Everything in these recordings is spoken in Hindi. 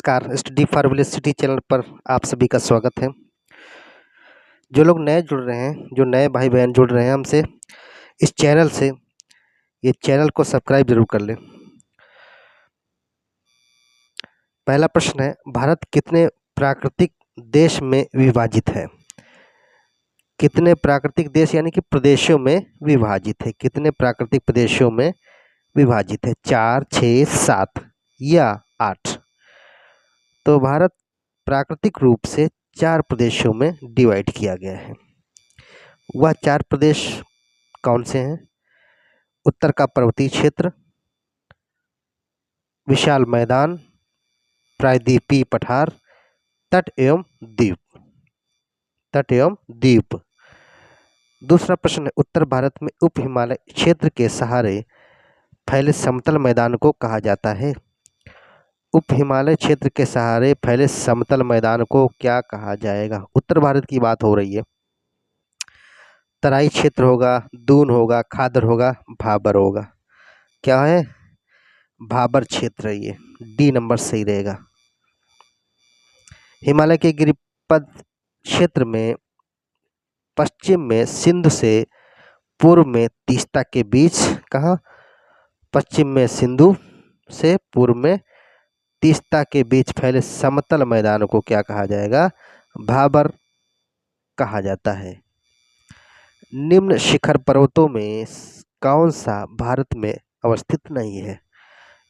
नमस्कार, study for village city channel पर आप सभी का स्वागत है। जो लोग नए जुड़ रहे हैं, जो नए भाई बहन जुड़ रहे हैं हमसे इस चैनल से, ये चैनल को सब्सक्राइब जरूर कर लें। पहला प्रश्न है, भारत कितने प्राकृतिक देश में विभाजित है? कितने प्राकृतिक देश यानी कि प्रदेशों में विभाजित है? कितने प्राकृतिक प्रदेशों में विभाजित है? 4, 6, 7 या 8? तो भारत प्राकृतिक रूप से 4 प्रदेशों में डिवाइड किया गया है। वह 4 प्रदेश कौन से हैं? उत्तर का पर्वतीय क्षेत्र, विशाल मैदान, प्रायद्वीपीय पठार, तट एवं द्वीप। तट एवं द्वीप। दूसरा प्रश्न है, उत्तर भारत में उप हिमालय क्षेत्र के सहारे फैले समतल मैदान को कहा जाता है? उप हिमालय क्षेत्र के सहारे फैले समतल मैदान को क्या कहा जाएगा? उत्तर भारत की बात हो रही है। तराई क्षेत्र होगा, दून होगा, खादर होगा, भाबर होगा। क्या है? भाबर क्षेत्र। ये डी नंबर सही रहेगा। हिमालय के गिरिपद क्षेत्र में पश्चिम में सिंधु से पूर्व में तीस्ता के बीच, कहाँ? पश्चिम में सिंधु से पूर्व में तीस्ता के बीच फैले समतल मैदान को क्या कहा जाएगा? भाबर कहा जाता है। निम्न शिखर पर्वतों में कौन सा भारत में अवस्थित नहीं है?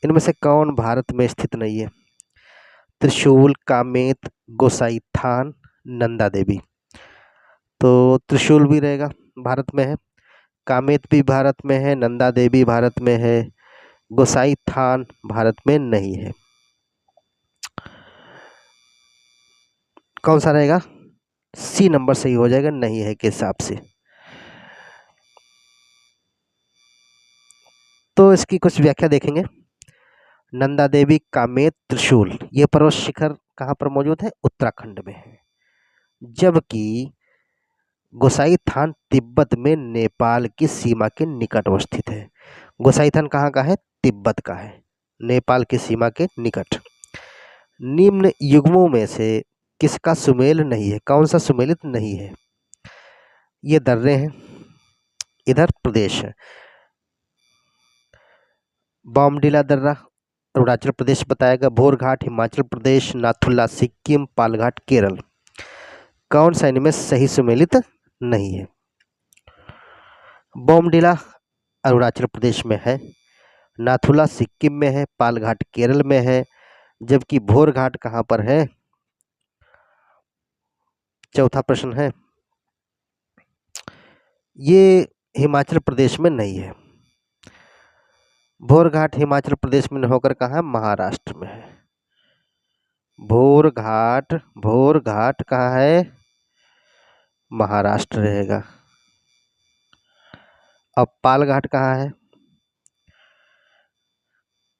इनमें से कौन भारत में स्थित नहीं है? त्रिशूल, कामेत, गोसाईथान, नंदा देवी। तो त्रिशूल भी रहेगा, भारत में है। कामेत भी भारत में है, नंदा देवी भारत में है, गोसाईथान भारत में नहीं है। कौन सा रहेगा? सी नंबर सही हो जाएगा, नहीं है के हिसाब से। तो इसकी कुछ व्याख्या देखेंगे। नंदा देवी, कामेत, त्रिशूल, ये पर्वत शिखर कहाँ पर मौजूद है? उत्तराखंड में है। जबकि गोसाईथान तिब्बत में नेपाल की सीमा के निकट अवस्थित है। गोसाईथान कहाँ का है? तिब्बत का है, नेपाल की सीमा के निकट। निम्न युग्मों में से किसका सुमेल नहीं है? कौन सा सुमेलित नहीं है? ये दर्रे हैं, इधर प्रदेश है। बॉमडिला दर्रा अरुणाचल प्रदेश बताएगा, भोरघाट हिमाचल प्रदेश, नाथुला सिक्किम, पालघाट केरल। कौन सा इनमें सही सुमेलित नहीं है? बॉमडिला अरुणाचल प्रदेश में है, नाथुला सिक्किम में है, पालघाट केरल में है, जबकि भोरघाट कहाँ पर है? चौथा प्रश्न है, ये हिमाचल प्रदेश में नहीं है। भोरघाट हिमाचल प्रदेश में होकर कहाँ? महाराष्ट्र में है। भोरघाट कहाँ है? महाराष्ट्र रहेगा। अब पालघाट कहाँ है?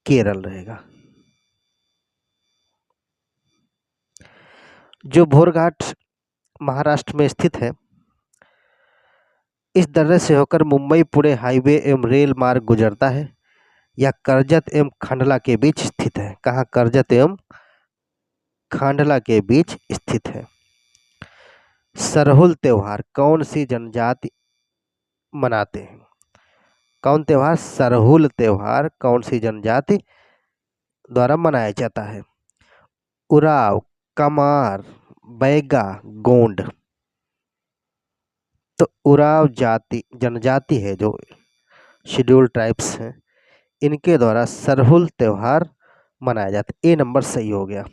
केरल रहेगा। जो भोरघाट महाराष्ट्र में स्थित है, इस दर्रे से होकर मुंबई पुणे हाईवे एवं रेल मार्ग गुजरता है। यह करजत एवं खांडला के बीच स्थित है। कहाँ? करजत एवं खांडला के बीच स्थित है। सरहुल त्योहार कौन सी जनजाति मनाते हैं? कौन त्योहार? सरहुल त्योहार कौन सी जनजाति द्वारा मनाया जाता है? उराव, कमार, बैगा, गोंड। तो उराव जनजाति है, जो शेड्यूल ट्राइब्स हैं, इनके द्वारा सरहुल त्योहार मनाया जाता है। ए नंबर सही हो गया।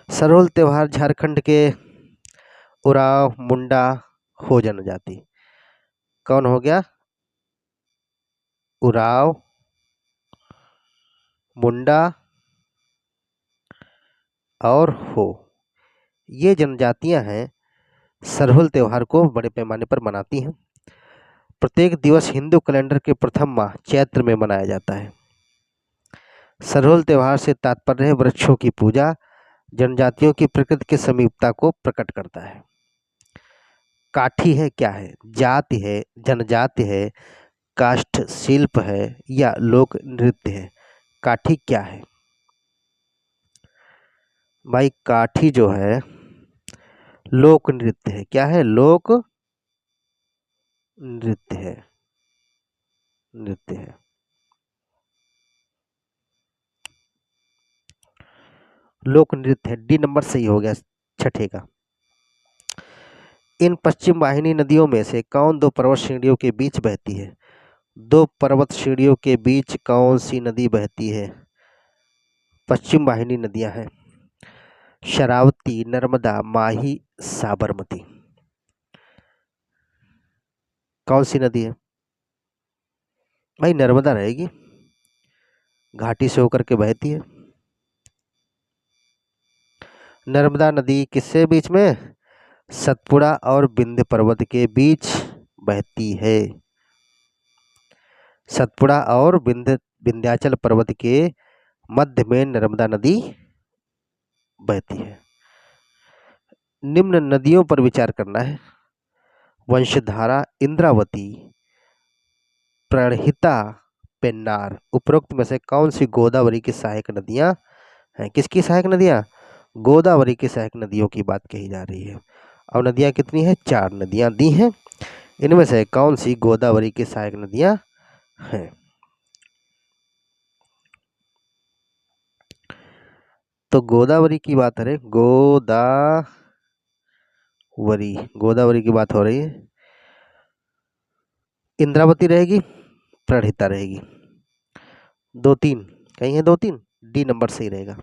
सरहुल त्योहार झारखंड के उराव, मुंडा, हो जनजाति। कौन हो गया? उराव, मुंडा और हो, ये जनजातियां हैं, सरहुल त्योहार को बड़े पैमाने पर मनाती हैं। प्रत्येक दिवस हिंदू कैलेंडर के प्रथम माह चैत्र में मनाया जाता है। सरहुल त्योहार से तात्पर्य है वृक्षों की पूजा, जनजातियों की प्रकृति की समीपता को प्रकट करता है। काठी है क्या है? जाति है, जनजाति है, काष्ठ शिल्प है या लोक नृत्य है? काठी क्या है? भाई काठी जो है लोक नृत्य है। क्या है? लोक नृत्य है। नृत्य है। लोक नृत्य है। डी नंबर सही हो गया छठे का। इन पश्चिम वाहिनी नदियों में से कौन दो पर्वत श्रेणियों के बीच बहती है? दो पर्वत श्रेणियों के बीच कौन सी नदी बहती है? पश्चिम वाहिनी नदियां हैं शरावती, नर्मदा, माही, साबरमती। कौन सी नदी है? भाई नर्मदा रहेगी, घाटी से होकर के बहती है। नर्मदा नदी किससे बीच में? सतपुड़ा और विंध्य पर्वत के बीच बहती है। सतपुड़ा और विंध्याचल पर्वत के मध्य में नर्मदा नदी बहती है। निम्न नदियों पर विचार करना है। वंशधारा, इंद्रावती, प्रणहिता, पेन्नार। उपरोक्त में से कौन सी गोदावरी की सहायक नदियां हैं? किसकी सहायक नदियां? गोदावरी की सहायक नदियों की बात कही जा रही है। और नदियां कितनी हैं? 4 नदियां दी हैं। इनमें से कौन सी गोदावरी की सहायक नदियां हैं? तो गोदावरी की बात है। गोदावरी की बात हो रही है। इंद्रावती रहेगी, प्रणहिता रहेगी। 2-3 कहीं है? 2-3 डी नंबर सही रहेगा।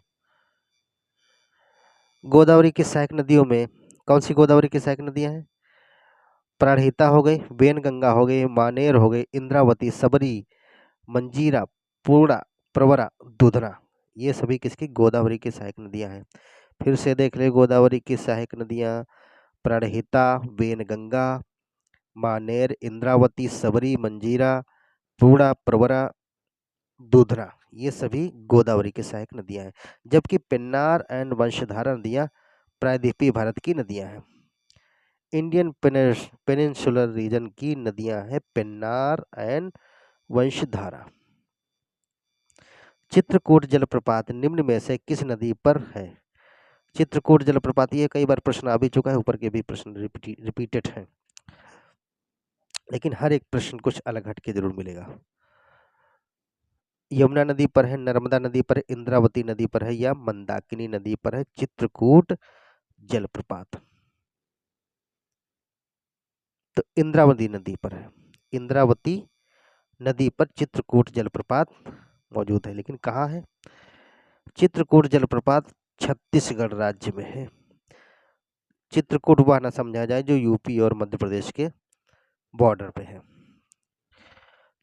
गोदावरी की सहायक नदियों में कौन सी गोदावरी की सहायक नदियां हैं? प्राणहिता हो गई, वेनगंगा हो गई, मानेर हो गई, इंद्रावती, सबरी, मंजीरा, पूर्णा, प्रवरा, दूधना। ये सभी किसकी? गोदावरी की सहायक नदियां हैं। फिर से देख ले गोदावरी की सहायक नदियां। प्राणहिता, वेनगंगा, मानेर, इंद्रावती, सबरी, मंजीरा, पूर्णा, प्रवरा, दूधना। ये सभी गोदावरी की सहायक नदियां हैं। जबकि पेन्नार एंड वंशधारा नदियां प्रायद्वीपीय भारत की नदियां हैं। इंडियन पेनिनसुलर रीजन की नदियां हैं पेन्नार एंड वंशधारा। चित्रकूट जलप्रपात निम्न में से किस नदी पर है? चित्रकूट जलप्रपात, ये कई बार प्रश्न आ भी चुका है, ऊपर के भी प्रश्न रिपीटेड हैं, लेकिन हर एक प्रश्न कुछ अलग हटके जरूर मिलेगा। यमुना नदी पर है, नर्मदा नदी पर है, इंद्रावती नदी पर है, या मंदाकिनी नदी पर है चित्रकूट जलप्रपात? तो इंद्रावती नदी पर है। इंद्रावती नदी पर चित्रकूट जलप्रपात मौजूद है। लेकिन कहाँ है? चित्रकूट जलप्रपात छत्तीसगढ़ राज्य में है। चित्रकूट वह ना समझा जाए जो यूपी और मध्य प्रदेश के बॉर्डर पे है।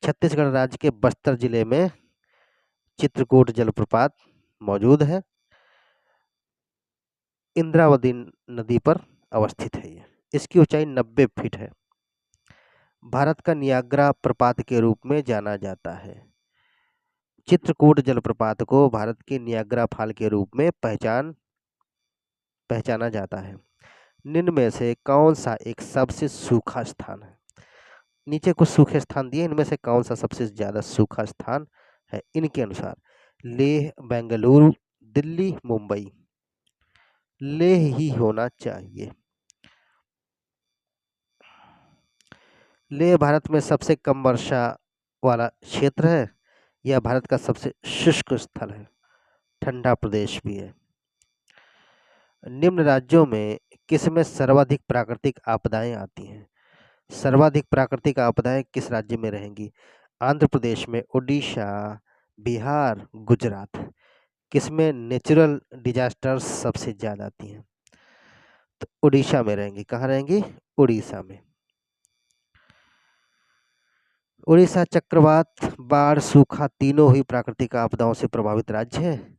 छत्तीसगढ़ राज्य के बस्तर जिले में चित्रकूट जलप्रपात मौजूद है। इंद्रावती नदी पर अवस्थित है। ये इसकी ऊंचाई 90 फीट है। भारत का नियाग्रा प्रपात के रूप में जाना जाता है। चित्रकूट जलप्रपात को भारत के नियाग्रा फॉल के रूप में पहचाना जाता है। निम्न में से कौन सा एक सबसे सूखा स्थान है? नीचे कुछ सूखे स्थान दिए, इनमें से कौन सा सबसे ज्यादा सूखा स्थान है इनके अनुसार? लेह, बेंगलुरु, दिल्ली, मुंबई। लेह ही होना चाहिए। लेह भारत में सबसे कम वर्षा वाला क्षेत्र है, यह भारत का सबसे शुष्क स्थल है, ठंडा प्रदेश भी है। निम्न राज्यों में किसमें सर्वाधिक प्राकृतिक आपदाएं आती हैं? सर्वाधिक प्राकृतिक आपदाएं किस राज्य में रहेंगी? आंध्र प्रदेश में, उड़ीसा, बिहार, गुजरात। किसमें नेचुरल डिजास्टर्स सबसे ज्यादा आती हैं? तो उड़ीसा में रहेंगी। कहाँ रहेंगी? उड़ीसा में। उड़ीसा चक्रवात, बाढ़, सूखा तीनों ही प्राकृतिक आपदाओं से प्रभावित राज्य है,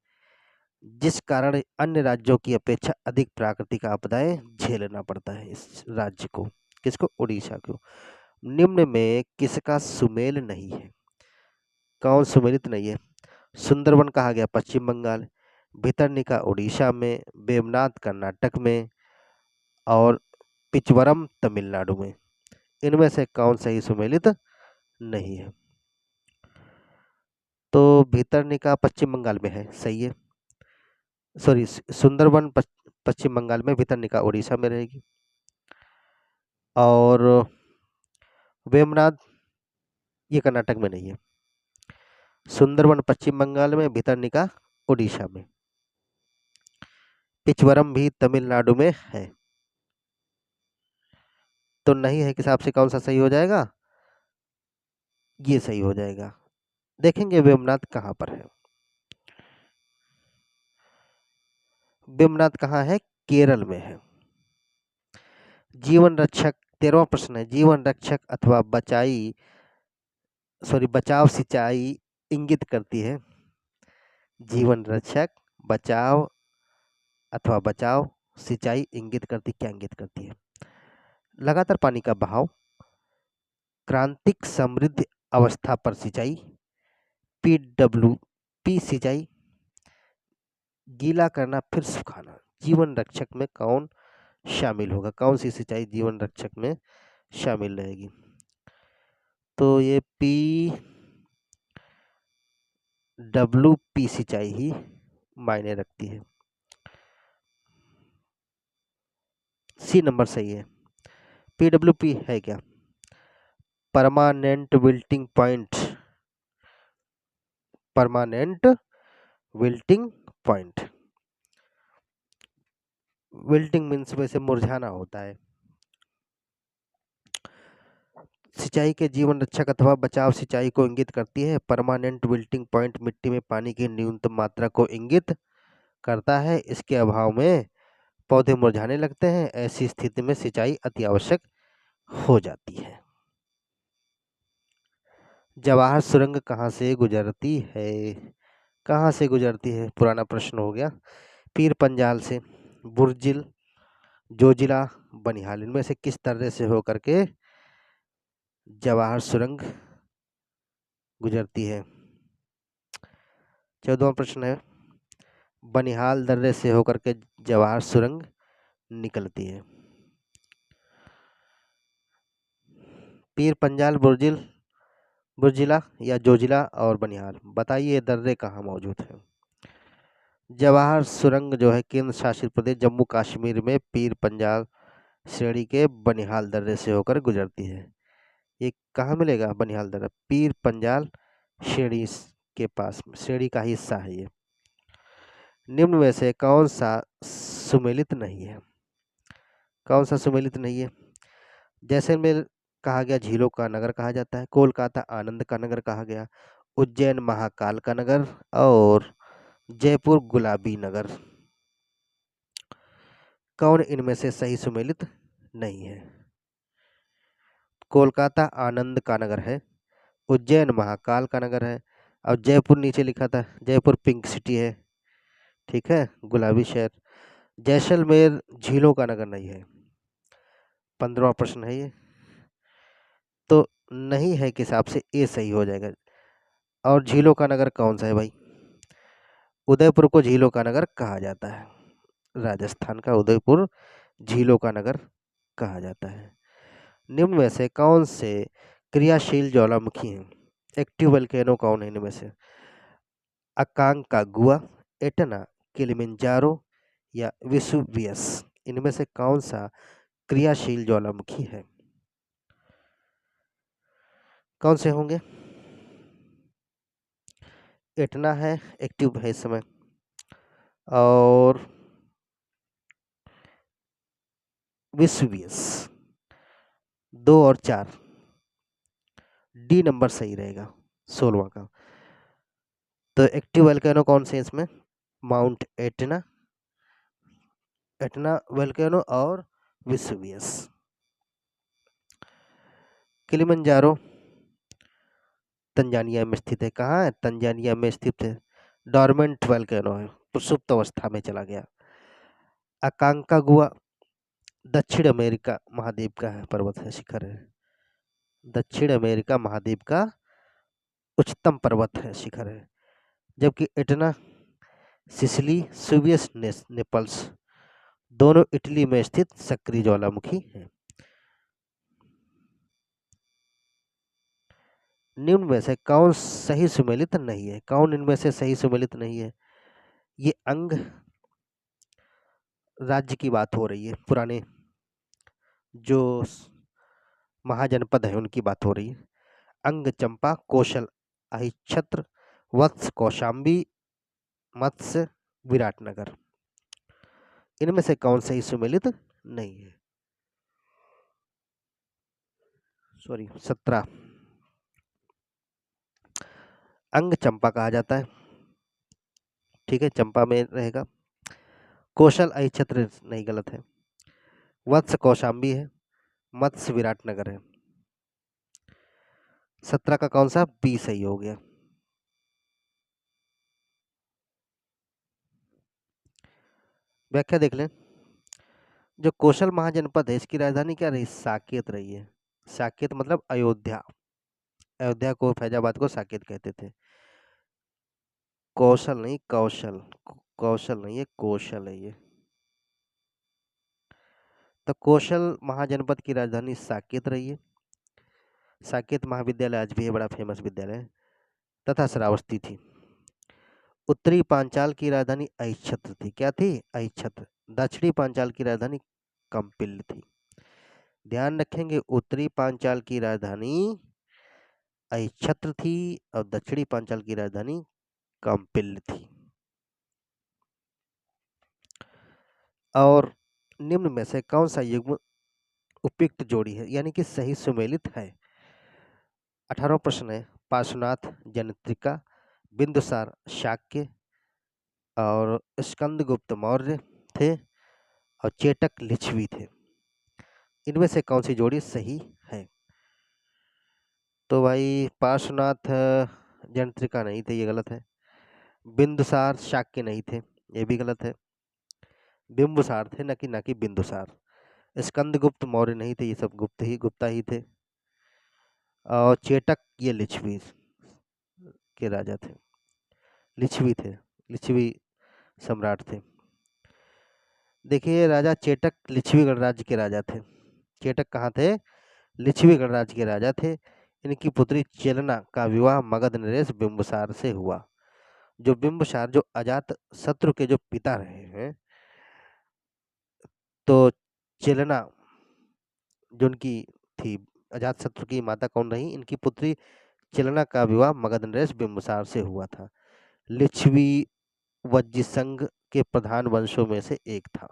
जिस कारण अन्य राज्यों की अपेक्षा अधिक प्राकृतिक आपदाएं झेलना पड़ता है इस राज्य को। किसको? उड़ीसा को। निम्न में किसका सुमेल नहीं है? कौन सुमेलित नहीं है? सुंदरवन कहा गया पश्चिम बंगाल, भितरनिका उड़ीसा में, वेवनाथ कर्नाटक में, और पिचवरम तमिलनाडु में। इनमें से कौन सा ही सुमेलित नहीं है? तो भितरनिका पश्चिम बंगाल में है, सही है। सॉरी, सुंदरबन पश्चिम बंगाल में, भितरनिका उड़ीसा में रहेगी। और वेमनाथ ये कर्नाटक में नहीं है। सुंदरबन पश्चिम बंगाल में, भितरनिका उड़ीसा में। पिचवरम भी तमिलनाडु में है। तो नहीं है के हिसाब से कौन सा सही हो जाएगा? ये सही हो जाएगा। देखेंगे वेमनाथ कहाँ पर है। वेमनाथ कहाँ है? केरल में है। जीवन रक्षक, 13वां प्रश्न है, जीवन रक्षक अथवा बचाव सिंचाई इंगित करती है। जीवन रक्षक, बचाव अथवा बचाव सिंचाई इंगित करती, क्या इंगित करती है? लगातार पानी का बहाव, क्रांतिक समृद्ध अवस्था पर सिंचाई, पीडब्ल्यूपी सिंचाई, गीला करना फिर सुखाना। जीवन रक्षक में कौन शामिल होगा? कौन सी सिंचाई जीवन रक्षक में शामिल रहेगी? तो ये पीडब्ल्यूपी सिंचाई ही मायने रखती है। सी नंबर सही है। पीडब्ल्यूपी है क्या? Permanent wilting point. Permanent wilting point, wilting means वैसे मुरझाना होता है। सिंचाई के जीवन रक्षक अथवा बचाव सिंचाई को इंगित करती है। परमानेंट विल्टिंग पॉइंट मिट्टी में पानी की न्यूनतम मात्रा को इंगित करता है। इसके अभाव में पौधे मुरझाने लगते हैं। ऐसी स्थिति में सिंचाई अति आवश्यक हो जाती है। जवाहर सुरंग कहाँ से गुजरती है? कहाँ से गुजरती है? पुराना प्रश्न हो गया। पीर पंजाल से, बुर्जिल, जोजिला, बनिहाल, इनमें से किस तरह से होकर के जवाहर सुरंग गुजरती है? 14वां प्रश्न है, बनिहाल दर्रे से होकर के जवाहर सुरंग निकलती है। पीर पंजाल, बुर्जिला या जोजिला और बनिहाल, बताइए दर्रे कहाँ मौजूद है? जवाहर सुरंग जो है केंद्र शासित प्रदेश जम्मू कश्मीर में पीर पंजाल श्रेणी के बनिहाल दर्रे से होकर गुजरती है। ये कहाँ मिलेगा बनिहाल दर्रा? पीर पंजाल श्रेणी के पास, श्रेणी का हिस्सा है ये। निम्न में से कौन सा सुमेलित नहीं है? कौन सा सुमेलित नहीं है? जैसलमेर कहा गया झीलों का नगर कहा जाता है, कोलकाता आनंद का नगर कहा गया, उज्जैन महाकाल का नगर, और जयपुर गुलाबी नगर। कौन इनमें से सही सुमेलित नहीं है? कोलकाता आनंद का नगर है, उज्जैन महाकाल का नगर है, और जयपुर नीचे लिखा था, जयपुर पिंक सिटी है, ठीक है, गुलाबी शहर। जैसलमेर झीलों का नगर नहीं है। 15वां प्रश्न है ये। तो नहीं है के हिसाब से ए सही हो जाएगा। और झीलों का नगर कौन सा है भाई? उदयपुर को झीलों का नगर कहा जाता है। राजस्थान का उदयपुर झीलों का नगर कहा जाता है। निम्न में से कौन से क्रियाशील ज्वालामुखी हैं? एक्टिव वल्केनो कौन है इनमें से? अकांकागुआ, एटना, किलिमंजारो या वेसुवियस, इनमें से कौन सा क्रियाशील ज्वालामुखी है? कौन से होंगे? एटना है, एक्टिव है इस समय, और वेसुवियस। 2 और 4, डी नंबर सही रहेगा 16वां का। तो एक्टिव वल्केनो कौन से इसमें? माउंट एटना, एटना वल्केनो और वेसुवियस। किलिमंजारो तंजानिया में स्थित है। कहाँ है? तंजानिया में स्थित है। डॉर्मेंट वल्केनो है, सुप्त अवस्था में चला गया। अकांकागुआ दक्षिण अमेरिका महाद्वीप का है, पर्वत है, शिखर है। दक्षिण अमेरिका महाद्वीप का उच्चतम पर्वत है, शिखर है। जबकि एटना, सिसिली, सुवियस नेपल्स दोनों इटली में स्थित सक्रिय ज्वालामुखी हैं। निम्न में से कौन सही सुमेलित नहीं है? कौन इनमें से सही सुमेलित नहीं है? ये अंग, राज्य की बात हो रही है, पुराने जो महाजनपद है उनकी बात हो रही है। अंग चंपा, कौशल अहिच्छत्र, वत्स कौशाम्बी, मत्स्य विराटनगर। इनमें से कौन सही सुमेलित नहीं है? सॉरी 17। अंग चंपा कहा जाता है, ठीक है, चंपा में रहेगा। कौशल अहिच्छत्र नहीं, गलत है। वत्स कौशाम्बी है, मत्स्य विराटनगर है। 17 का कौन सा? बी सही हो गया। व्याख्या देख लें। जो कौशल महाजनपद है इसकी राजधानी क्या रही? साकेत रही है। साकेत मतलब अयोध्या। अयोध्या को, फैजाबाद को साकेत कहते थे। कौशल नहीं, कौशल, कौशल नहीं है, कौशल है ये। तो कौशल महाजनपद की राजधानी साकेत रही है। साकेत महाविद्यालय आज भी है, बड़ा फेमस विद्यालय है। तथा श्रावस्ती थी। उत्तरी पांचाल की राजधानी अहिच्छत्र थी। क्या थी? अहिच्छत्र। दक्षिणी पांचाल की राजधानी कंपिल थी। ध्यान रखेंगे, उत्तरी पांचाल की राजधानी अहिच्छत्र थी और दक्षिणी पांचाल की राजधानी कंपिल थी। और निम्न में से कौन सा युग्म उपयुक्त जोड़ी है, यानी कि सही सुमेलित है? 18वां प्रश्न है। पार्श्वनाथ जनित्रिका, बिंदुसार शाक्य और स्कंदगुप्त मौर्य थे और चेटक लिच्छवी थे। इनमें से कौन सी जोड़ी सही है? तो भाई पार्श्वनाथ जनित्रिका नहीं थे, ये गलत है। बिंदुसार शाक्य नहीं थे, ये भी गलत है। बिंबुसार थे, न कि बिंदुसार। स्कंदगुप्त मौर्य नहीं थे, ये सब गुप्ता ही थे। और चेटक ये लिच्छवी के राजा थे, लिच्छवी थे, लिच्छवी सम्राट थे। देखिए, राजा चेटक लिच्छवी गणराज्य के राजा थे। चेटक कहाँ थे? लिच्छवी गणराज्य के राजा थे। इनकी पुत्री चेलना का विवाह मगध नरेश बिंबुसार से हुआ। जो बिंबुसार जो अजात शत्रु के जो पिता रहे हैं, तो चेलना जो उनकी थी, अजात शत्रु की माता कौन रही? इनकी पुत्री चेलना का विवाह मगध नरेश बिंबुसार से हुआ था। लिच्छवी वज्रसंघ के प्रधान वंशों में से एक था।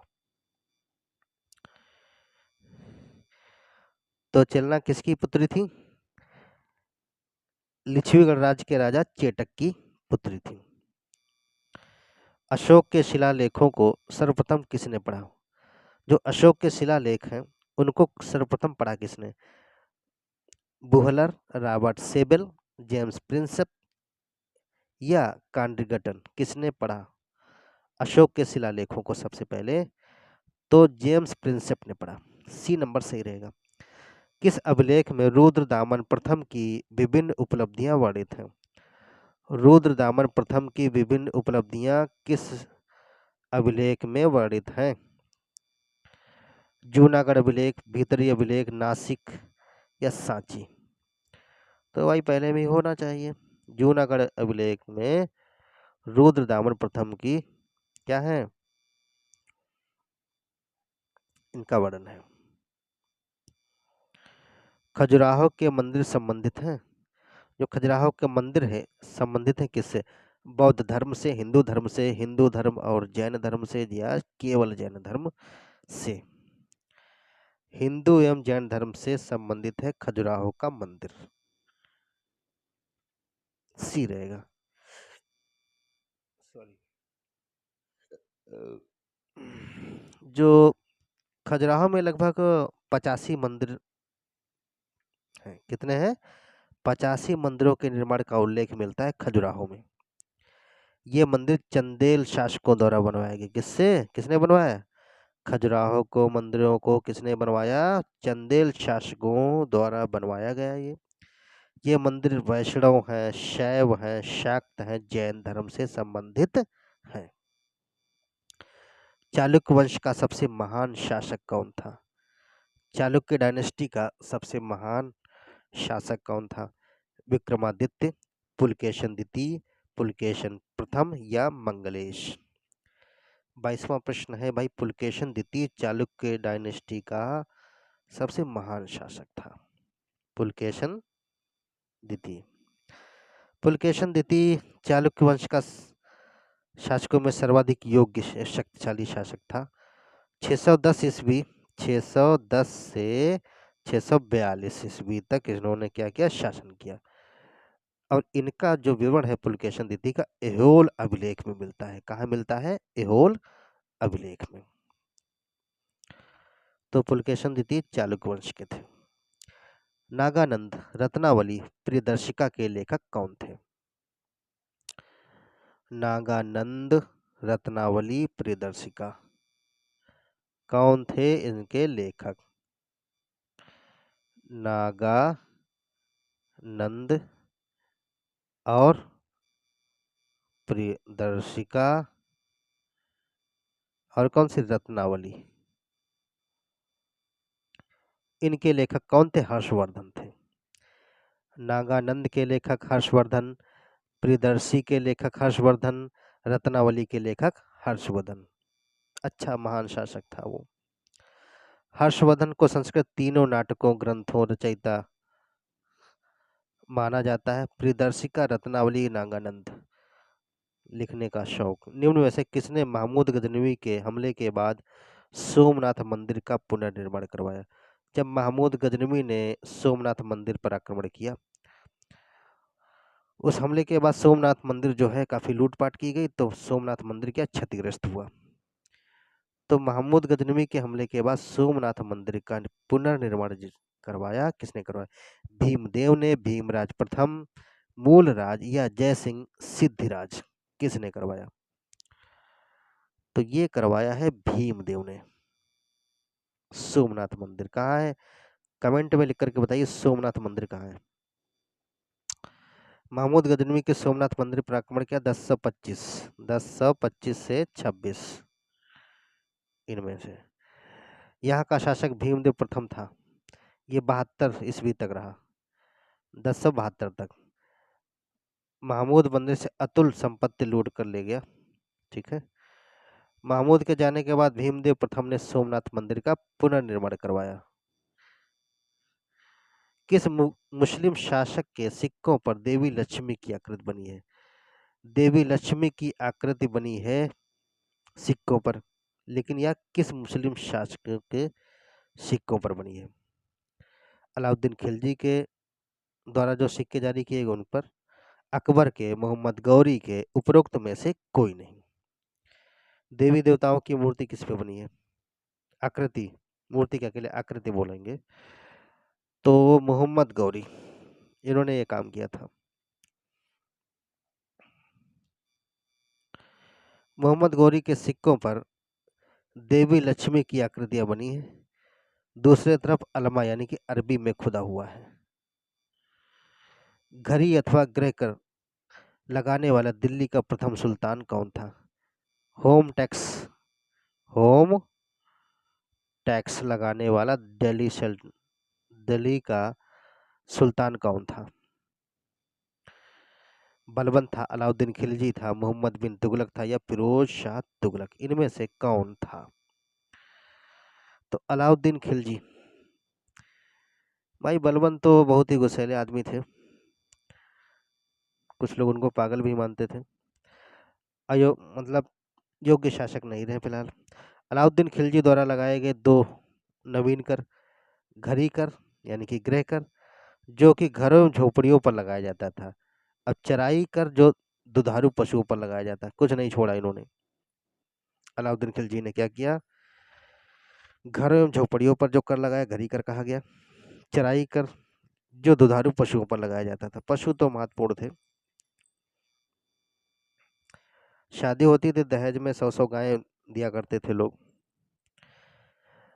तो चेलना किसकी पुत्री थी? लिच्छवी गणराज्य के राजा चेटक की पुत्री थी। अशोक के शिलालेखों को सर्वप्रथम किसने पढ़ा? जो अशोक के शिलालेख हैं उनको सर्वप्रथम पढ़ा किसने? बुहलर, रॉबर्ट सेबल, जेम्स प्रिंसेप या कांड्रिगटन? किसने पढ़ा अशोक के शिलालेखों को सबसे पहले? तो जेम्स प्रिंसेप ने पढ़ा। सी नंबर सही रहेगा। किस अभिलेख में रुद्रदामन प्रथम की विभिन्न उपलब्धियां वर्णित हैं? रुद्रदामन प्रथम की विभिन्न उपलब्धियां किस अभिलेख में वर्णित हैं? जूनागढ़ अभिलेख, भीतरी अभिलेख, नासिक या सांची? तो भाई पहले भी होना चाहिए। जूनागढ़ अभिलेख में रुद्रदामन प्रथम की क्या है? इनका वर्णन है। खजुराहो के मंदिर संबंधित हैं। जो खजुराहो के मंदिर है संबंधित है किससे? बौद्ध धर्म से, हिंदू धर्म से, हिंदू धर्म और जैन धर्म से, या केवल जैन धर्म से? हिंदू एवं जैन धर्म से संबंधित है खजुराहो का मंदिर। सी रहेगा। सॉरी, जो खजुराहो में लगभग 85 मंदिर हैं। कितने हैं? 85 मंदिरों के निर्माण का उल्लेख मिलता है खजुराहो में। ये मंदिर चंदेल शासकों द्वारा बनवाया गया। किससे? किसने बनवाया? खजुराहो को मंदिरों को किसने बनवाया? चंदेल शासकों द्वारा बनवाया गया। ये मंदिर वैष्णव हैं, शैव हैं, शाक्त हैं, जैन धर्म से संबंधित हैं। चालुक्य वंश का सबसे महान शासक कौन था? चालुक्य डायनेस्टी का सबसे महान शासक कौन था? विक्रमादित्य, पुलकेशन द्वितीय, पुलकेशन प्रथम या मंगलेश? 22वां प्रश्न है भाई, पुलकेशन द्वितीय चालुक्य डायनेस्टी का सबसे महान शासक था। पुलकेशन द्वितीय चालुक्य वंश का शासकों में सर्वाधिक योग्य शक्तिशाली शासक था। 610 ईस्वी 610 से 642 ईस्वी तक इन्होंने क्या किया, शासन किया। और इनका जो विवरण है पुलकेशन द्वितीय का ऐहोल अभिलेख में मिलता है। कहाँ मिलता है? ऐहोल अभिलेख में। तो पुलकेशन द्वितीय चालुक्य वंश के थे। नागानंद रत्नावली प्रियदर्शिका के लेखक कौन थे? नागानंद रत्नावली प्रियदर्शिका कौन थे इनके लेखक? नागानंद और प्रियदर्शिका और कौन सी? रत्नावली। इनके लेखक कौन थे? हर्षवर्धन थे। नागानंद के लेखक हर्षवर्धन, प्रियदर्शी के लेखक हर्षवर्धन, रत्नावली के लेखक हर्षवर्धन। अच्छा महान शासक था वो। हर्षवर्धन को संस्कृत तीनों नाटकों ग्रंथों रचयिता माना जाता है। प्रियदर्शिका, रत्नावली, नागानंद लिखने का शौक। निम्न में से किसने महमूद गजनवी के हमले के बाद सोमनाथ मंदिर का पुनर्निर्माण करवाया? जब महमूद गजनवी ने सोमनाथ मंदिर पर आक्रमण किया, उस हमले के बाद सोमनाथ मंदिर जो है काफी लूटपाट की गई, तो सोमनाथ मंदिर क्या क्षतिग्रस्त हुआ। तो महमूद गजनवी के हमले के बाद सोमनाथ मंदिर का पुनर्निर्माण करवाया। किसने करवाया? भीमदेव ने, भीमराज प्रथम, मूलराज या जयसिंह सिद्धिराज, किसने करवाया? तो ये करवाया है भीमदेव ने। सोमनाथ मंदिर कहाँ है? कमेंट में लिख करके बताइए सोमनाथ मंदिर कहाँ है। महमूद गजनवी के सोमनाथ मंदिर पर आक्रमण किया 1025 से 26 इनमें से। यहाँ का शासक भीमदेव प्रथम था। ये 72 ईस्वी तक रहा, 1072 तक। महमूद मंदिर से अतुल संपत्ति लूट कर ले गया। ठीक है। महमूद के जाने के बाद भीमदेव प्रथम ने सोमनाथ मंदिर का पुनर्निर्माण करवाया। किस मुस्लिम शासक के सिक्कों पर देवी लक्ष्मी की आकृति बनी है? देवी लक्ष्मी की आकृति बनी है सिक्कों पर, लेकिन यह किस मुस्लिम शासक के सिक्कों पर बनी है? अलाउद्दीन खिलजी के द्वारा जो सिक्के जारी किए गए उन पर, अकबर के, मोहम्मद गौरी के, उपरोक्त में से कोई नहीं। देवी देवताओं की मूर्ति किस पे बनी है? आकृति, मूर्ति के अकेले आकृति बोलेंगे तो मोहम्मद गौरी, इन्होंने ये काम किया था। मोहम्मद गौरी के सिक्कों पर देवी लक्ष्मी की आकृतियां बनी है। दूसरे तरफ अलमा यानी कि अरबी में खुदा हुआ है। घड़ी अथवा ग्रह कर लगाने वाला दिल्ली का प्रथम सुल्तान कौन था? होम टैक्स लगाने वाला दिल्ली का सुल्तान कौन था? बलबन था, अलाउद्दीन खिलजी था, मोहम्मद बिन तुगलक था या फिरोज शाह तुगलक, इनमें से कौन था? तो अलाउद्दीन खिलजी। भाई बलबन तो बहुत ही गुस्सैले आदमी थे, कुछ लोग उनको पागल भी मानते थे। मतलब योग्य शासक नहीं रहे फिलहाल। अलाउद्दीन खिलजी द्वारा लगाए गए 2 नवीन कर, घड़ी कर यानी कि गृह कर, जो कि घरों एवं झोपड़ियों पर लगाया जाता था। अब चराई कर जो दुधारू पशुओं पर लगाया जाता है, कुछ नहीं छोड़ा इन्होंने। अलाउद्दीन खिलजी ने क्या किया? घरों एवं झोपड़ियों पर जो कर लगाया घड़ी कर कहा गया। चराई कर जो दुधारू पशुओं पर लगाया जाता था, पशु तो महत्वपूर्ण थे। शादी होती थी, दहेज में 100 गायें दिया करते थे लोग।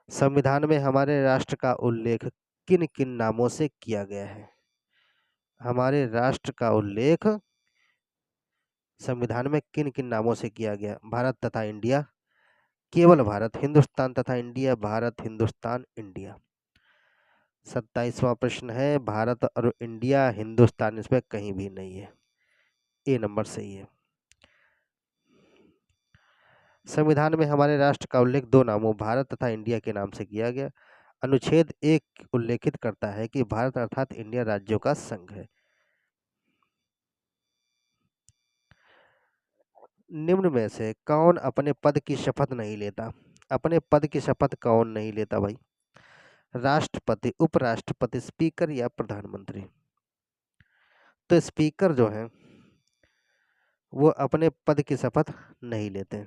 संविधान में हमारे राष्ट्र का उल्लेख किन किन नामों से किया गया है? हमारे राष्ट्र का उल्लेख संविधान में किन किन नामों से किया गया? भारत तथा इंडिया, केवल भारत, हिंदुस्तान तथा इंडिया, भारत, हिंदुस्तान, इंडिया। 27वां प्रश्न है, भारत और इंडिया, हिंदुस्तान इसमें कहीं भी नहीं है। ए नंबर सही है। संविधान में हमारे राष्ट्र का उल्लेख दो नामों भारत तथा इंडिया के नाम से किया गया। अनुच्छेद 1 उल्लेखित करता है कि भारत अर्थात इंडिया राज्यों का संघ है। निम्न में से कौन अपने पद की शपथ नहीं लेता? अपने पद की शपथ कौन नहीं लेता भाई? राष्ट्रपति, उपराष्ट्रपति, स्पीकर या प्रधानमंत्री? तो स्पीकर जो है वो अपने पद की शपथ नहीं लेते।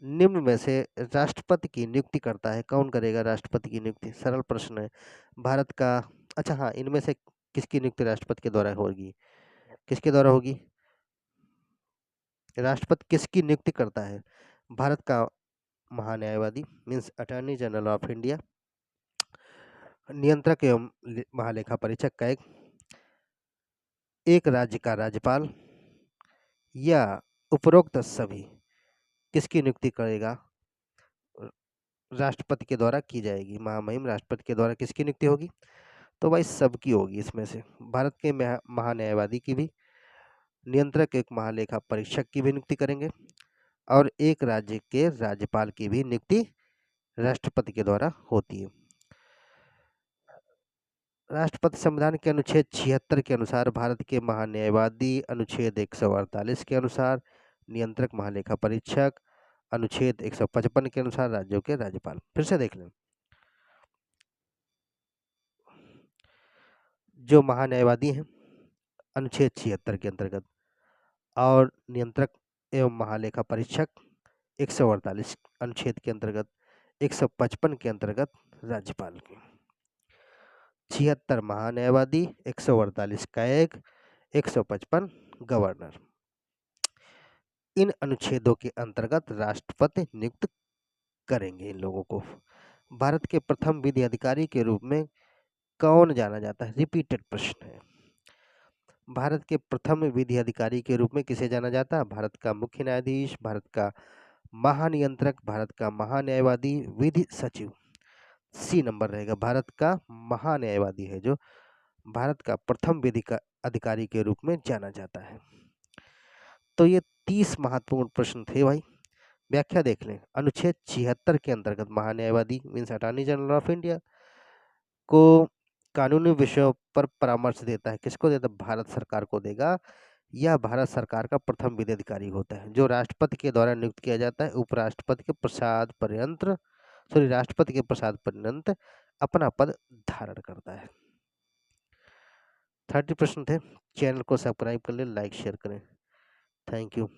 निम्न में से राष्ट्रपति की नियुक्ति करता है कौन करेगा राष्ट्रपति की नियुक्ति? सरल प्रश्न है। भारत का, अच्छा हाँ, इनमें से किसकी नियुक्ति राष्ट्रपति के द्वारा होगी? किसके द्वारा होगी? राष्ट्रपति किसकी नियुक्ति करता है? भारत का महान्यायवादी means attorney general of India, नियंत्रक एवं महालेखा परीक्षक का एक राज्य का राज्यपाल, या उपरोक्त सभी? किसकी नियुक्ति करेगा? राष्ट्रपति के द्वारा की जाएगी। महामहिम राष्ट्रपति के द्वारा किसकी नियुक्ति होगी? तो भाई सबकी होगी इसमें से। भारत के महान्यायवादी की भी, नियंत्रक एक महालेखा परीक्षक की भी नियुक्ति करेंगे, और एक राज्य के राज्यपाल की भी नियुक्ति राष्ट्रपति के द्वारा होती है। राष्ट्रपति संविधान के अनुच्छेद 76 के अनुसार भारत के महान्यायवादी, अनुच्छेद 148 के अनुसार नियंत्रक महालेखा परीक्षक, अनुच्छेद 155 के अनुसार राज्यों के राज्यपाल। फिर से देख लें, जो महान्यायवादी हैं अनुच्छेद 76 के अंतर्गत, और नियंत्रक एवं महालेखा परीक्षक 148 अनुच्छेद के अंतर्गत, 155 के अंतर्गत राज्यपाल के। 76 महान्यायवादी, 148 कैग, 155 गवर्नर। इन अनुच्छेदों के अंतर्गत राष्ट्रपति नियुक्त करेंगे इन लोगों को। भारत के प्रथम विधि अधिकारी के रूप में कौन जाना जाता है? रिपीटेड प्रश्न है। भारत के प्रथम विधि अधिकारी के रूप में किसे जाना जाता है? भारत का मुख्य न्यायाधीश, भारत का महानियंत्रक, भारत का महान्यायवादी, विधि सचिव। सी नंबर रहेगा। भारत का महान्यायवादी है जो भारत का प्रथम विधि का अधिकारी के रूप में जाना जाता है। तो ये 30 महत्वपूर्ण प्रश्न थे भाई। व्याख्या देख लें। अनुच्छेद 76 के अंतर्गत महान्यायवादी means attorney general of India को कानूनी विषयों पर परामर्श देता है। किसको देता है? भारत सरकार को देगा। यह भारत सरकार का प्रथम विधि अधिकारी होता है जो राष्ट्रपति के द्वारा नियुक्त किया जाता है। उपराष्ट्रपति के प्रसाद पर्यंत, राष्ट्रपति के प्रसाद पर्यंत अपना पद धारण करता है। 30 प्रश्न थे। चैनल को सब्सक्राइब कर ले, लाइक शेयर करें। Thank you.